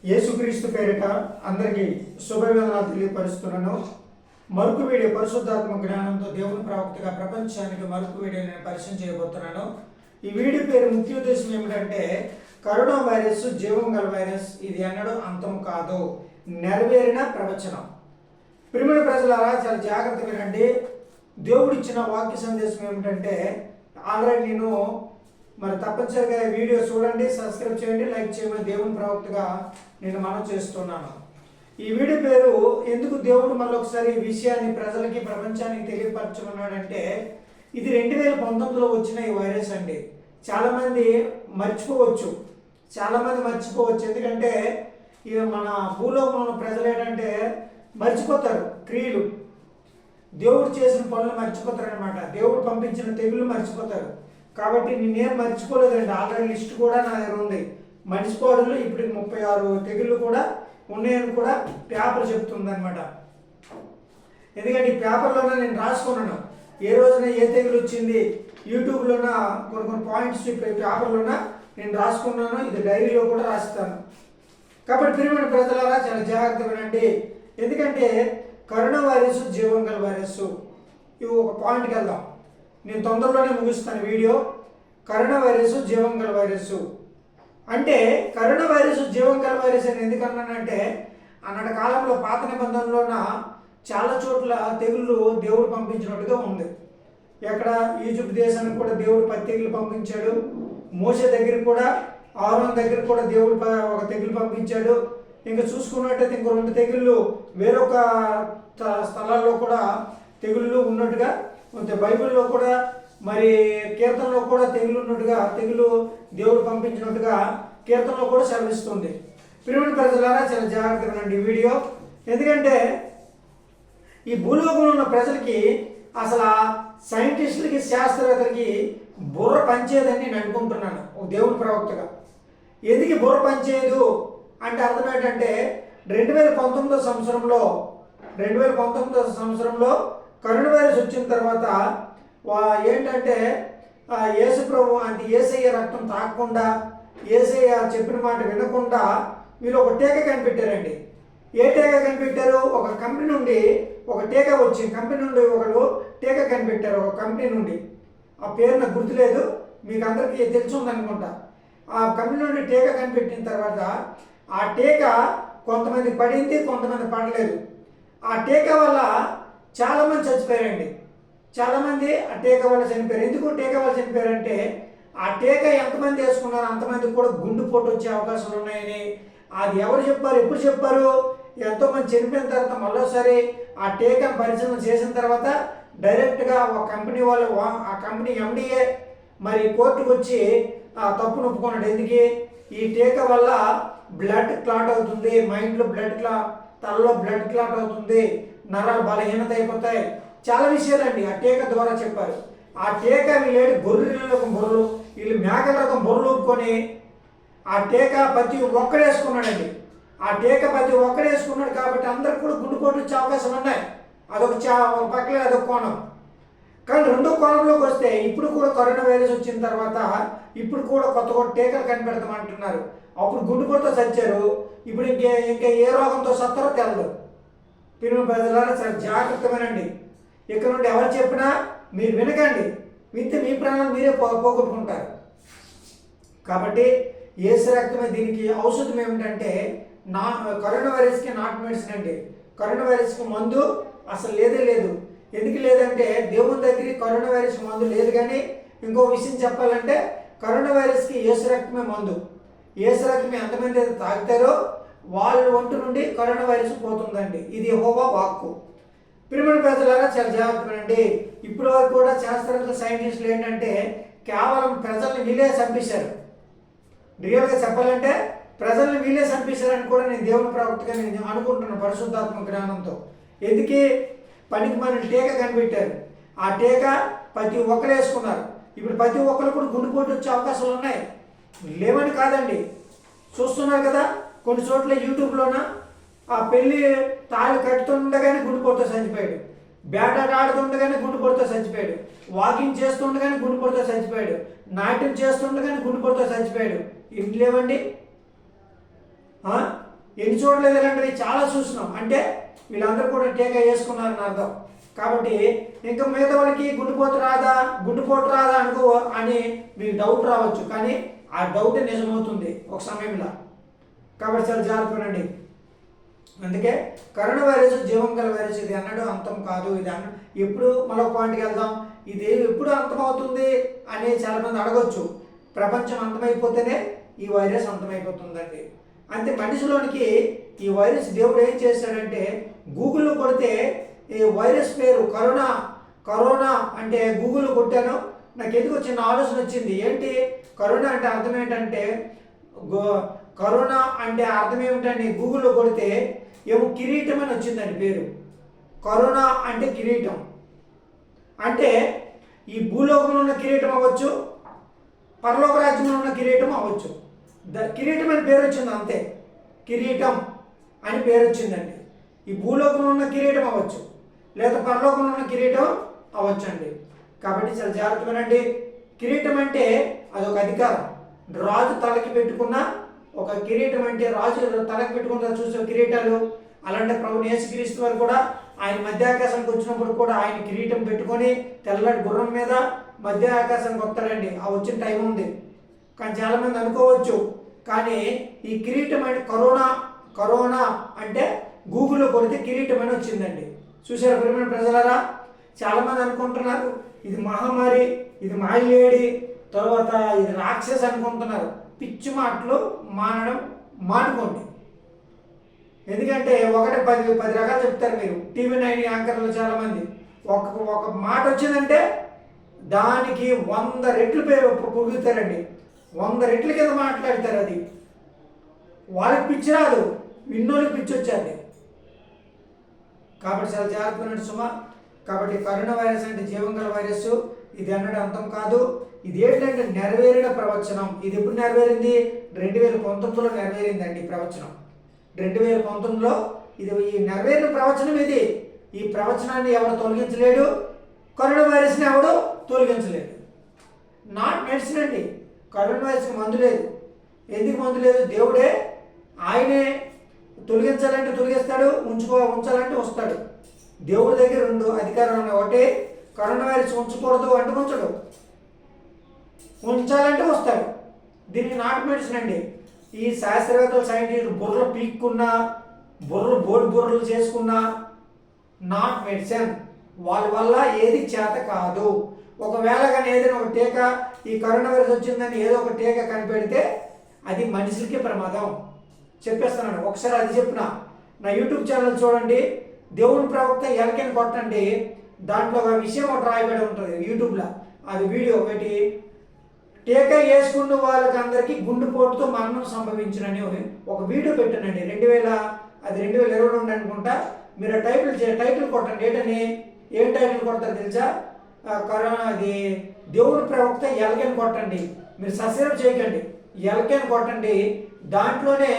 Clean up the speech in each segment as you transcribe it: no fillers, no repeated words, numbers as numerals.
యేసుక్రీస్తు పేరిట అందరికీ శుభవేదనాలు తెలియపరుస్తున్నాను. మరొక వీడియో పరిశుద్ధాత్మ జ్ఞానంతో దేవుని ప్రవక్తగా ప్రపంచానికి మరొక వీడియో నేను పరిచయం చేయబోతున్నాను. ఈ వీడియో పేరు ముఖ్య ఉద్దేశం ఏమిటంటే కరోనా వైరస్ జీవం గల వైరస్, ఇది ఎన్నడూ అంతం కాదు, నెరవేరిన ప్రవచనం. ప్రియమైన ప్రజలారా చాలా జాగ్రత్తగా వినండి. దేవుడిచ్చిన వాక్య సందేశం ఏమిటంటే ఆల్రెడీ నేను తప్పనిసరిగా వీడియో చూడండి, సబ్స్క్రైబ్ చేయండి, లైక్ చేయమని దేవుని ప్రవక్తగా నేను మనం చేస్తున్నాను. ఈ వీడియో పేరు ఎందుకు దేవుడు మళ్ళొకసారి ఈ విషయాన్ని ప్రజలకి ప్రపంచానికి తెలియపరచమన్నాడంటే ఇది 2019లో వచ్చిన ఈ వైరస్ అండి. చాలామంది మర్చిపోవచ్చు, ఎందుకంటే ఇక మన భూలోకంలో ప్రజలు ఏంటంటే మర్చిపోతారు, క్రియలు దేవుడు చేసిన పనులు మర్చిపోతారు అనమాట. దేవుడు పంపించిన తెగులు మర్చిపోతారు. కాబట్టి నేనేం మర్చిపోలేదండి, ఆల్రెడీ లిస్ట్ కూడా నా దగ్గర ఉంది. మర్చిపోవడంలో ఇప్పుడు 36 తెగుళ్ళు కూడా ఉన్నాయని కూడా పేపర్ చెప్తుంది అనమాట. ఎందుకంటే ఈ పేపర్లోనే నేను రాసుకున్నాను ఏ రోజున ఏ తెగులు వచ్చింది. యూట్యూబ్లోన కొన్ని పాయింట్స్ పేపర్లోన నేను రాసుకున్నాను, ఇది డైరీలో కూడా రాస్తాను. కాబట్టి ప్రియమైన ప్రజలారా చాలా జాగ్రత్తగా వినండి. ఎందుకంటే కరోనా వైరస్ జీవం గల వైరస్, ఇవి ఒక పాయింట్కి వెళ్దాం. నేను తొందరలోనే ముగిస్తాను వీడియో. కరోనా వైరస్ జీవం గల వైరస్ అంటే కరోనా వైరస్ జీవం గల వైరస్ అని ఎందుకన్నానంటే అన్నటి కాలంలో పాత నిబంధనలోన చాలా చోట్ల తెగుళ్ళు దేవుడు పంపించినట్టుగా ఉంది. ఎక్కడ ఈజిప్ట్ దేశానికి కూడా దేవుడు 10 తెగులు పంపించాడు. మోసే దగ్గర కూడా, ఆరోన్ దగ్గర కూడా దేవుడు ఒక తెగులు పంపించాడు. ఇంకా చూసుకున్నట్టయితే ఇంకో 2 తెగుళ్ళు వేరొక స్థలాల్లో కూడా తెగుళ్ళు ఉన్నట్టుగా ఉంది. బైబిల్లో కూడా మరి కీర్తనలో కూడా తెగులు ఉన్నట్టుగా, తెగులు దేవుడు పంపించినట్టుగా కీర్తనలో కూడా సెలవిస్తుంది. ప్రియమైన ప్రజలారా చాలా జాగ్రత్తగా ఉండండి వీడియో. ఎందుకంటే ఈ భూలోకంలో ఉన్న ప్రజలకి అసలు సైంటిస్టులకి, శాస్త్రవేత్తలకి బుర్ర పనిచేయదని నేను అనుకుంటున్నాను దేవుని ప్రవక్తగా. ఎందుకు బుర్ర పనిచేయదు అంటే అర్థం ఏంటంటే 2019 సంవత్సరంలో కరోనా వైరస్ వచ్చిన తర్వాత ఏంటంటే యేసు ప్రభు అంటే యేసయ్య రక్తం తాకకుండా, యేసయ్య చెప్పిన మాట వినకుండా వీళ్ళు ఒక టీకా కనిపెట్టారండి. ఏ టీకా కనిపెట్టారు? ఒక కంపెనీ నుండి ఒక టీకా వచ్చింది. కంపెనీ నుండి ఒకళ్ళు టీకా కనిపెట్టారు, ఒక కంపెనీ నుండి. ఆ పేరు నాకు గుర్తులేదు, మీకు అందరికీ తెలుసుంది అనుకుంటా. ఆ కంపెనీ నుండి టీకా కనిపెట్టిన తర్వాత ఆ టీకా కొంతమంది పడింది, కొంతమంది పడలేదు. ఆ టీకా వల్ల చాలామంది చచ్చిపోయారండి. చాలామంది ఆ టీకా వల్ల చనిపోయారు. ఎందుకు టీకా వల్ల చనిపోయారంటే ఆ టీకా ఎంతమంది వేసుకున్నారో అంతమందికి కూడా గుండెపోటు వచ్చే అవకాశాలు ఉన్నాయని. అది ఎవరు చెప్పారు, ఎప్పుడు చెప్పారు? ఎంతోమంది చనిపోయిన తర్వాత మళ్ళీసారి ఆ టీకా పరిశీలన చేసిన తర్వాత డైరెక్ట్గా ఒక కంపెనీ వాళ్ళు, ఆ కంపెనీ ఎండిఏ మరి కోర్టుకు వచ్చి ఆ తప్పును ఒప్పుకున్నాడు. ఎందుకు? ఈ టీకా వల్ల బ్లడ్ క్లాట్ అవుతుంది, మైండ్లో బ్లడ్ క్లాట్, తలలో బ్లడ్ క్లాట్ అవుతుంది, నరాలు బలహీనత అయిపోతాయి, చాలా విషయాలండి ఆ టీకా ద్వారా చెప్పారు. ఆ టీకా వీళ్ళు గొర్రెల బొర్రలు, వీళ్ళు మేకల రకం బొర్రలు ఊపుకొని ఆ టీకా ప్రతి ఒక్కడేసుకున్నాడండి. ఆ టీకా ప్రతి ఒక్కడేసుకున్నాడు కాబట్టి అందరికి కూడా గుండెపోటు వచ్చే అవకాశాలు ఉన్నాయి. ఒక పక్కన అదొక కోణం. కానీ రెండో కోణంలోకి వస్తే ఇప్పుడు కూడా కరోనా వైరస్ వచ్చిన తర్వాత ఇప్పుడు కూడా కొత్త టీకాలు కనిపెడతామంటున్నారు. అప్పుడు గుండెపోటుతో చచ్చారు, ఇప్పుడు ఇంకా ఏ రోగంతో సత్తారో తెలదు. పిల్లల ప్రజలారా చాలా జాగ్రత్తగానండి. ఇక్కడ నుండి ఎవరు చెప్పినా మీరు వినకండి, వింటే మీ ప్రాణాలు మీరే పోగొట్టుకుంటారు. కాబట్టి యేసు రక్తమే దీనికి ఔషధం ఏమిటంటే కరోనా వైరస్కి నాట్ మెడిసిన్ అండి. కరోనా వైరస్కి మందు అసలు లేదు. ఎందుకు లేదంటే దేవుని దగ్గర కరోనా వైరస్ మందు లేదు. కానీ ఇంకో విషయం చెప్పాలంటే కరోనా వైరస్కి యేసు రక్తమే మందు. యేసు రక్తమే ఎంతమంది అయితే తాగుతారో వాళ్ళ ఒంటి నుండి కరోనా వైరస్ పోతుందండి. ఇది యెహోవా వాక్కు. ప్రియమైన ప్రజలారా చాలా జాగ్రత్తగా. ఇప్పటి వరకు కూడా శాస్త్రవేత్తలు, సైంటిస్టులు ఏంటంటే కేవలం ప్రజల్ని వీళ్ళే చంపేశారు. రియల్గా చెప్పాలంటే ప్రజల్ని వీళ్ళే చంపేశారని కూడా నేను దేవుని ప్రవక్తగా నేను అనుకుంటున్నాను పరిశుద్ధాత్మ జ్ఞానంతో. ఎందుకు? పనికి మన టీకా కనిపెట్టారు. ఆ టీకా ప్రతి ఒక్కరు వేసుకున్నారు. ఇప్పుడు ప్రతి ఒక్కరు కూడా గుండెపోటు వచ్చే అవకాశాలు ఉన్నాయి. లేవని కాదండి, చూస్తున్నారు కదా కొన్ని చోట్ల యూట్యూబ్లోన ఆ పెళ్ళి తాళి కట్టుతుండగానే గుండెపోటుతో చచ్చిపోయాడు, బ్యాట్ ఆడుతుండగానే గుండెపోటుతో చచ్చిపోయాడు, వాకింగ్ చేస్తుండగానే గుండెపోటుతో చచ్చిపోయాడు, నాట్యం చేస్తుండగానే గుండెపోటుతో చచ్చిపోయాడు. ఇంటి లేవండి. ఎన్ని చూడలేదు ఇలాంటివి చాలా చూసినాం. అంటే వీళ్ళందరూ కూడా టీకా వేసుకున్నారని అర్థం. కాబట్టి ఇంకా మిగతా వాళ్ళకి గుండెపోటు రాదా అనుకో అని మీకు డౌట్ రావచ్చు, కానీ ఆ డౌట్ నిజమవుతుంది ఒక సమయంలో. కాబట్టి చాలా జాగ్రత్తనండి. అందుకే కరోనా వైరస్ జీవం గల వైరస్, ఇది అన్నాడు అంతం కాదు. ఇది ఎప్పుడు మరో పాయింట్కి వెళ్దాం, ఇది ఎప్పుడు అంతమవుతుంది అని చాలామంది అడగొచ్చు. ప్రపంచం అంతమైపోతేనే ఈ వైరస్ అంతమైపోతుందండి. అంతే, మనిషిలోనికి ఈ వైరస్ దేవుడు ఏం చేశాడంటే, గూగుల్లో కొడితే ఈ వైరస్ పేరు కరోనా అంటే గూగుల్లో కొట్టాను, నాకు ఎందుకు చిన్న ఆలోచన వచ్చింది. ఏంటి కరోనా అంటే అర్థం ఏంటంటే, కరోనా అంటే అర్థం ఏమిటండి గూగుల్లో కొడితే ఏమో కిరీటం అని వచ్చిందండి పేరు. కరోనా అంటే కిరీటం, అంటే ఈ భూలోకంలో ఉన్న కిరీటం అవ్వచ్చు, పరలోక రాజ్యంలో ఉన్న కిరీటం అవ్వచ్చు. కిరీటం అని పేరు వచ్చింది అంతే, కిరీటం అని పేరు వచ్చిందండి. ఈ భూలోకంలో ఉన్న కిరీటం అవ్వచ్చు, లేదా పరలోకంలో ఉన్న కిరీటం అవ్వచ్చండి. కాబట్టి చాలా జాగ్రత్తగానండి. కిరీటం అంటే అదొక అధికారం. రాజు తలకి పెట్టుకున్న ఒక కిరీటం, అంటే రాజు తలకి పెట్టుకున్న చూసే కిరీటాలు. అలాంటి ప్రభుని యేసుక్రీస్తు వారు కూడా ఆయన మధ్య ఆకాశానికి వచ్చినప్పుడు కూడా ఆయన కిరీటం పెట్టుకొని తెల్లటి గుర్రం మీద మధ్య ఆకాశానికి వస్తాడండి. ఆ వచ్చిన టైం ఉంది, కానీ చాలామంది అనుకోవచ్చు. కానీ ఈ కిరీటం అంటే కరోనా అంటే గూగుల్లో కొడితే కిరీటం అని వచ్చిందండి. చూసారా ప్రియమైన ప్రజలారా? చాలామంది అనుకుంటున్నారు ఇది మహమ్మారి, ఇది మాయలేడి, తర్వాత ఇది రాక్షస అనుకుంటున్నారు. పిచ్చి మాటలు మానుకోండి. ఎందుకంటే ఒకటి 10 రకాలు చెప్తారు మీరు. TV9 యాంకర్లు చాలామంది ఒక మాట వచ్చిందంటే దానికి 100 రెట్లు పొగుతారండి. 100 రెట్ల కింద మాట్లాడతారు. అది వాళ్ళకి పిచ్చి రాదు, విన్నోళ్ళకి పిచ్చి వచ్చేది. కాబట్టి చాలా జాగ్రత్తగా సుమా. కాబట్టి కరోనా వైరస్ అంటే జీవం గల వైరస్, ఇది అన్నది అంతం కాదు. ఇది ఏంటంటే నెరవేరిన ప్రవచనం. ఇది ఎప్పుడు నెరవేరింది? 2019లో నెరవేరిందండి ఈ ప్రవచనం. 2019లో ఇది ఈ నెరవేరిన ప్రవచనం ఇది. ఈ ప్రవచనాన్ని ఎవరు తొలగించలేడు, కరోనా వైరస్ని ఎవడు తొలగించలేడు. నాట్ మెడిసిన్ అండి. కరోనా వైరస్కి మందు లేదు. ఎందుకు మందు లేదు? దేవుడే, ఆయనే తొలగించాలంటే తొలగిస్తాడు, ఉంచాలంటే వస్తాడు. దేవుడి దగ్గర 2 అధికారాలు ఉన్నాయి. ఒకటి కరోనా వైరస్ ఉంచకూడదు అంటే ఉంచడు, ఉంచాలంటే వస్తాడు. దీనికి నాట్ మెడిసిన్ అండి. ఈ శాస్త్రవేత్తలు సైంటిస్టులు బుర్రలు పీక్కున్నా, బోర్డు చేసుకున్నా నాట్ మెడిసిన్. వాళ్ళ వల్ల ఏది చేత కాదు. ఒకవేళ కానీ ఏదైనా ఒక టీకా, ఈ కరోనా వైరస్ వచ్చిందని ఏదో ఒక టీకా కనిపెడితే అది మనుషులకి ప్రమాదం. చెప్పేస్తున్నాను ఒకసారి, అది చెప్పిన నా యూట్యూబ్ ఛానల్ చూడండి, దేవుని ప్రవక్త ఎలకని కొట్టండి. దాంట్లో ఒక విషయం ఒకటి రాయబడి ఉంటుంది యూట్యూబ్లో. అది వీడియో ఒకటి, టీకా వేసుకున్న వాళ్ళకి అందరికీ గుండెపోటుతో మరణం సంభవించునని ఒక వీడియో పెట్టానండి. 2022 అనుకుంటా. మీరు టైటిల్ కొట్టండి. ఏం టైటిల్ కొడతారు తెలుసా? కరోనా, అది దేవుని ప్రవక్త ఎలకని కొట్టండి. మీరు సబ్స్క్రైబ్ చేయకండి, ఎలకని కొట్టండి. దాంట్లోనే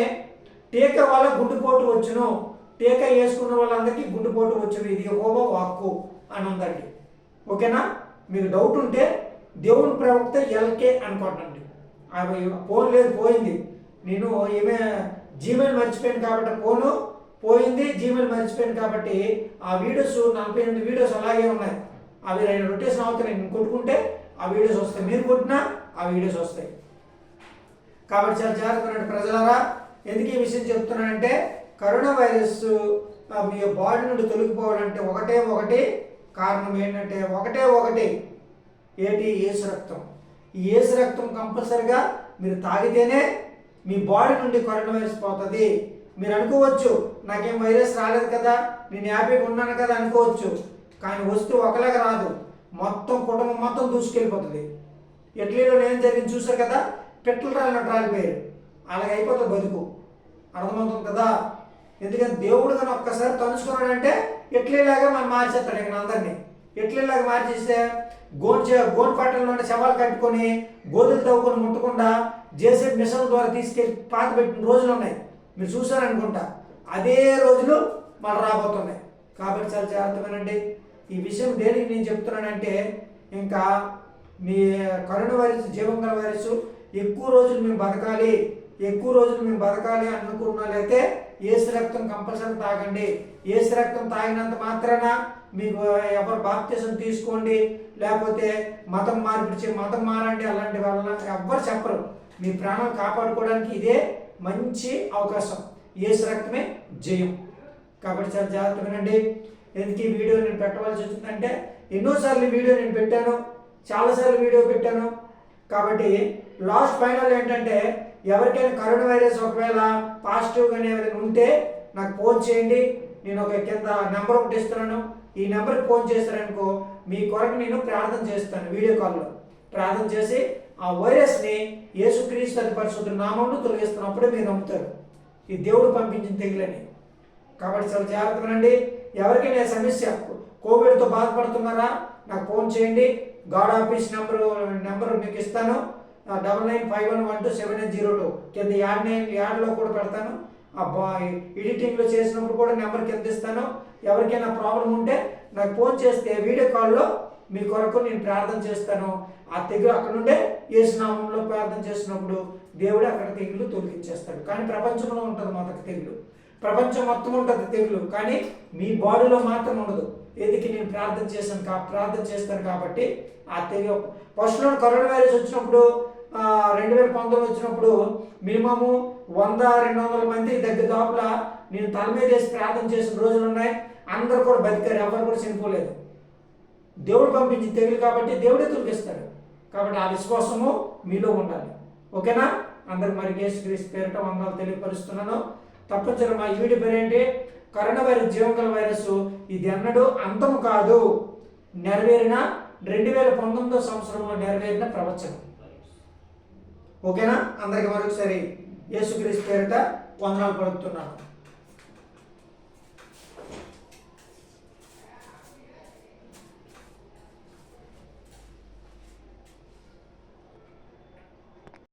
టీకా వల్ల గుండెపోటు వచ్చును, టీకా వేసుకున్న వాళ్ళందరికీ గుండెపోటు వచ్చును, ఇది యెహోవా వాక్కు అని ఉందండి. ఓకేనా? మీకు డౌట్ ఉంటే దేవుని ప్రవక్త ఎల్కే అనుకోండి. అవి ఫోన్ లేదు, పోయింది. నేను జీమెయిల్ మర్చిపోయాను కాబట్టి ఫోను పోయింది, జీమెయిల్ మర్చిపోయాను కాబట్టి ఆ వీడియోస్ 48 వీడియోస్ అలాగే ఉన్నాయి. అవి రొటేషన్ అవుతున్నాయి. నేను కొట్టుకుంటే ఆ వీడియోస్ వస్తాయి, మీరు కొట్టినా ఆ వీడియోస్ వస్తాయి. కాబట్టి చాలా జాగ్రత్త ప్రజలారా. ఎందుకు ఈ విషయం చెప్తున్నానంటే, కరోనా వైరస్ మీ బాడీ నుండి తొలగిపోవాలంటే ఒకటే కారణం ఏంటంటే, ఒకటే ఏంటి? యేసు రక్తం. ఈ యేసు రక్తం కంపల్సరిగా మీరు తాగితేనే మీ బాడీ నుండి కరోనా వైరస్ పోతుంది. మీరు అనుకోవచ్చు నాకేం వైరస్ రాలేదు కదా, నేను హ్యాపీగా ఉన్నాను కదా అనుకోవచ్చు. కానీ వస్తూ ఒకలాగా రాదు, మొత్తం కుటుంబం మొత్తం దూసుకెళ్ళిపోతుంది. ఇటలీలో ఏం జరిగింది చూసారు కదా, పెట్రోల్ రాలినట్టు రాలిపోయారు. అలాగే అయిపోతుంది బతుకు. అర్థమవుతుంది కదా? ఎందుకంటే దేవుడు కానీ ఒక్కసారి తనుచుకున్నాడంటే ఇట్లీలాగా మనం మార్చేస్తాడు. ఇక్కడ అందరినీ ఇట్లీలాగా మార్చేస్తే గోన్ పట్టణంలోనే శవాలు కట్టుకొని గోధులు తవ్వుకొని ముట్టకుండా జేసీ మిషన్ ద్వారా తీసుకెళ్ళి పాత పెట్టిన రోజులు ఉన్నాయి. మీరు చూసారనుకుంటా. అదే రోజులు మళ్ళీ రాబోతున్నాయి. కాబట్టి చాలా జాగ్రత్తగానండి. ఈ విషయం దేనికి నేను చెప్తున్నానంటే, ఇంకా మీ కరోనా వైరస్ జీవం గల వైరస్ ఎక్కువ రోజులు మేము బతకాలి అనుకున్నట్లయితే యేసు రక్తం కంపల్సరీ తాగండి. యేసు రక్తం తాగినంత మాత్రాన మీకు ఎవరు బాప్తిజం తీసుకోండి, లేకపోతే మతం మార్పిడిచి మతం మారండి అలాంటి వాళ్ళ ఎవ్వరు చెప్పరు. మీ ప్రాణం కాపాడుకోవడానికి ఇదే మంచి అవకాశం. యేసు రక్తమే జయం. కాబట్టి చాలా జాగ్రత్తగా వినండి. ఎందుకు ఈ వీడియో నేను పెట్టవలసి వచ్చిందంటే, ఎన్నోసార్లు వీడియో నేను పెట్టాను, చాలాసార్లు వీడియో పెట్టాను. కాబట్టి లాస్ట్ ఫైనల్ ఏంటంటే, ఎవరికైనా కరోనా వైరస్ ఒకవేళ పాజిటివ్గానే ఎవరైనా ఉంటే నాకు ఫోన్ చేయండి. నేను ఒక కింద నెంబర్ ఒకటి ఇస్తున్నాను. ఈ నెంబర్కి ఫోన్ చేస్తారనుకో, మీ కొరకు నేను ప్రార్థన చేస్తాను. వీడియో కాల్లో ప్రార్థన చేసి ఆ వైరస్ని యేసుక్రీస్తు అతి పరిశుద్ధ నామంలో తొలగిస్తున్నప్పుడే మీరు నమ్ముతారు ఈ దేవుడు పంపించిన తెగులని. కాబట్టి చాలా జాగ్రత్తగానండి. ఎవరికైనా సమస్య కోవిడ్తో బాధపడుతున్నారా, నాకు ఫోన్ చేయండి. గాడ్ ఆఫీస్ నెంబర్ మీకు ఇస్తాను. 9951127902 కింద యాడ్లో కూడా పెడతాను. ఎడిటింగ్లో చేసినప్పుడు కూడా నెంబర్ కింద ఇస్తాను. ఎవరికైనా ప్రాబ్లం ఉంటే నాకు ఫోన్ చేస్తే వీడియో కాల్లో మీ కొరకు నేను ప్రార్థన చేస్తాను. ఆ తెగులు అక్కడ నుండే యేసునామంలో ప్రార్థన చేసినప్పుడు దేవుడు అక్కడ తెగులు తొలగించేస్తాడు. కానీ ప్రపంచంలో ఉంటుంది మొదటి తెగులు, ప్రపంచం మొత్తం ఉంటుంది తెగులు, కానీ మీ బాడీలో మాత్రం ఉండదు. ఎందుకు నేను ప్రార్థన చేస్తాను కాబట్టి ఆ తెగులు. ఫస్ట్లో కరోనా వైరస్ వచ్చినప్పుడు 2019 వచ్చినప్పుడు మినిమము 100-200 మంది దగ్గర దాపుల నేను తల మీద వేసి ప్రార్థన చేసిన రోజులు ఉన్నాయి. అందరూ కూడా బతికారు, ఎవరు కూడా చనిపోలేదు. దేవుడు పంపించి తెగులు కాబట్టి దేవుడే తొలగిస్తాడు. కాబట్టి ఆ విశ్వాసము మీలో ఉండాలి. ఓకేనా? అందరు మరి యేసుక్రీస్తు పేరిట వందనాలు తెలియపరుస్తున్నాను. తప్పనిసరి మా ఈ వీడియో పేరు ఏంటి? కరోనా వైరస్ జీవంగల వైరస్ ఇది ఎన్నడూ అంతము కాదు, నెరవేరిన 2019 సంవత్సరంలో నెరవేరిన ప్రవచనం. ఓకేనా? అందరికి మరొకసారి యేసుక్రీస్తు పేరిట వందనాలు పలుకుతున్నాను.